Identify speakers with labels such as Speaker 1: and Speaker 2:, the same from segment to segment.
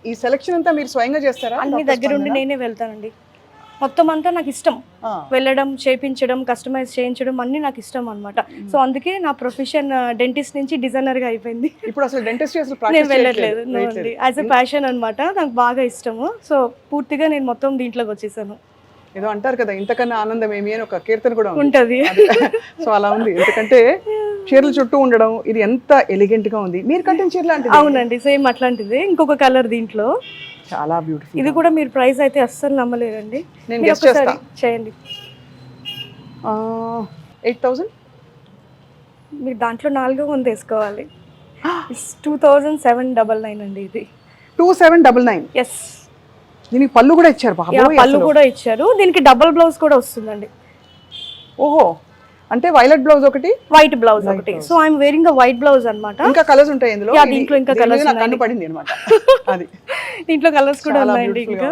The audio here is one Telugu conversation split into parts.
Speaker 1: ఈ సెలక్షన్ అంతా మీరు స్వయంగా చేస్తారా?
Speaker 2: అన్ని దగ్గరుండి నేనే వెళ్తానండి. మొత్తం అంతా నాకు ఇష్టం, వెళ్ళడం, చేయించడం, కస్టమైజ్ చేయించడం అన్నీ నాకు ఇష్టం అనమాట. సో అందుకే నా ప్రొఫెషన్ డెంటిస్ట్ నుంచి డిజైనర్గా అయిపోయింది.
Speaker 1: ఇప్పుడు అసలు డెంటిస్ట్ అసలు
Speaker 2: నేను
Speaker 1: ప్రాక్టీస్
Speaker 2: వెళ్ళట్లేదు, యాజ్ ఎ ప్యాషన్ అనమాట, నాకు బాగా ఇష్టము. సో పూర్తిగా నేను మొత్తం దీంట్లోకి వచ్చేసాను.
Speaker 1: ఏదో అంటారు కదా, ఇంతకన్నా ఆనందం ఏమి అని ఒక కీర్తన కూడా
Speaker 2: ఉంటది.
Speaker 1: సో అలా ఉంది. ఎందుకంటే చీరల చుట్టూ ఉండడం, ఇది ఎంత ఎలిగెంట్ గా ఉంది. మీరు కట్టిన చీర లాంటిది?
Speaker 2: అవునండి, సేమ్ అట్లాంటిది, ఇంకొక కలర్ దీంట్లో.
Speaker 1: చాలా బ్యూటిఫుల్.
Speaker 2: ఇది కూడా మీరు ప్రైస్ అయితే అస్సలు నమ్మలేరండి.
Speaker 1: నేను గెస్ట్ చేస్తా.
Speaker 2: చేయండి.
Speaker 1: 8,000.
Speaker 2: మీరు దాంట్లో 400 వేసుకోవాలి. 2799 అండి ఇది.
Speaker 1: 2799.
Speaker 2: ఎస్.
Speaker 1: దీనికి పళ్ళు కూడా ఇచ్చారు.
Speaker 2: పళ్ళు కూడా ఇచ్చారు. దీనికి డబుల్ బ్లౌజ్ కూడా వస్తుందండి.
Speaker 1: ఓహో, అంటే వైలెట్ బ్లౌజ్ ఒకటి,
Speaker 2: వైట్ బ్లౌజ్ ఒకటి. So I'm wearing white blouse అన్నమాట.
Speaker 1: ఇంకా కలర్స్ ఉంటాయి ఇందులో?
Speaker 2: దీంట్లో ఇంకా కలర్స్
Speaker 1: కన్ను పడింది అన్నమాట. అది
Speaker 2: దీంట్లో కలర్స్ కూడా ఉన్నాయండి. ఇంకా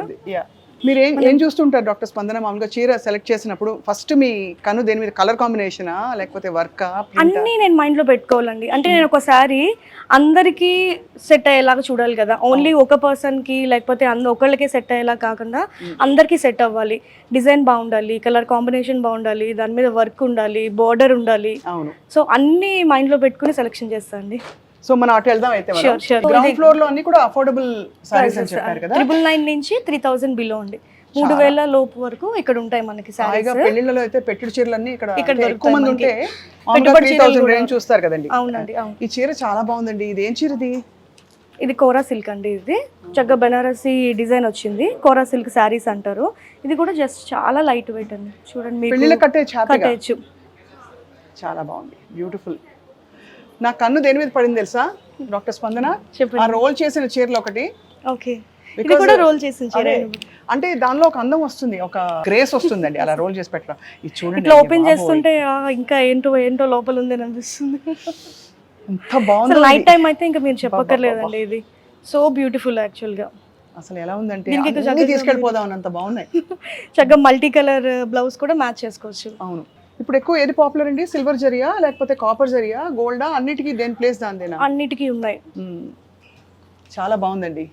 Speaker 1: మీరు ఏం చూస్తుంటారు డాక్టర్ స్పందన? మామూలుగా చీర సెలెక్ట్ చేసినప్పుడు ఫస్ట్ మీ కన్ను దేని మీద? కలర్ కాంబినేషనా లేకపోతే వర్కా?
Speaker 2: అన్నీ నేను మైండ్ లో పెట్టుకోవాలండి. అంటే నేను ఒకసారి అందరికీ సెట్ అయ్యేలాగా చూడాలి కదా. ఓన్లీ ఒక పర్సన్ కి లేకపోతే ఒకళ్ళకే సెట్ అయ్యేలా కాకుండా అందరికీ సెట్ అవ్వాలి. డిజైన్ బాగుండాలి, కలర్ కాంబినేషన్ బాగుండాలి, దాని మీద వర్క్ ఉండాలి, బోర్డర్ ఉండాలి.
Speaker 1: అవును.
Speaker 2: సో అన్ని మైండ్ లో పెట్టుకుని సెలెక్షన్ చేస్తాండి.
Speaker 1: సో మనం అటు వెళ్దాం అయితే. గ్రౌండ్ ఫ్లోర్ లో అన్ని కూడా అఫోర్డబుల్ సారీస్ అని చెప్పారు కదా.
Speaker 2: 999 నుంచి 3000 బిలో అండి. 3000 లోపు వరకు ఇక్కడ ఉంటాయి మనకి సారీస్.
Speaker 1: పెళ్లిళ్ళలో అయితే పెట్టుడు చీరలన్నీ ఇక్కడ ఎక్కువ మంది ఉంటే
Speaker 2: పెట్టుబడి
Speaker 1: 3000 రేంజ్ చూస్తారు కదండి.
Speaker 2: అవునండి, అవును.
Speaker 1: ఈ చీర చాలా బాగుందండి. ఇది ఏం చీర?
Speaker 2: ఇది కోరా సిల్క్ అండి. ఇది చక్కగా బెనారసీ డిజైన్ వచ్చింది. కోరా సిల్క్ శారీస్ అంటారు. ఇది కూడా జస్ట్ చాలా లైట్ వెయిట్ అండి. చూడండి,
Speaker 1: పెళ్లిళ్ళ కట్టేయచ్చు. చాలా బాగుంది, బ్యూటిఫుల్. నా కన్ను దేని మీద పడింది తెలుసా డాక్టర్ స్పందన? ఆ రోల్ చేసిన చీరలు ఒకటి.
Speaker 2: ఓకే, ఇది కూడా రోల్ చేసిన చీర.
Speaker 1: అంటే దానిలో ఒక అందం వస్తుంది, ఒక గ్రేస్ వస్తుందండి అలా రోల్ చేసి పెట్టడం. ఇది చూడండి,
Speaker 2: ఇట్లా ఓపెన్ చేస్తుంటే ఇంకా ఏంటో లోపల ఉంది అని అనిపిస్తుంది.
Speaker 1: ఎంత బాగుంది.
Speaker 2: నైట్ టైం అయితే ఇంకా మీరు చెప్పక్కర్లేదండి. ఇది సో బ్యూటిఫుల్ యాక్చువల్ గా.
Speaker 1: అసలు ఎలా ఉందంటే తీసుకెళ్ళిపోదాం అన్నంత బాగున్నాయి.
Speaker 2: చక్కగా మల్టీ కలర్ బ్లౌజ్ కూడా మ్యాచ్ చేసుకోవచ్చు.
Speaker 1: అవును. ఇప్పుడు ఎక్కువ ఏది పాపులర్ అండి? సిల్వర్ జరియా లేకపోతే కాపర్ జరియా, గోల్డా? అన్నిటికీ దేని ప్లేస్ దానిదేనా?
Speaker 2: అన్నిటికీ ఉన్నాయి.
Speaker 1: చాలా బాగుందండి.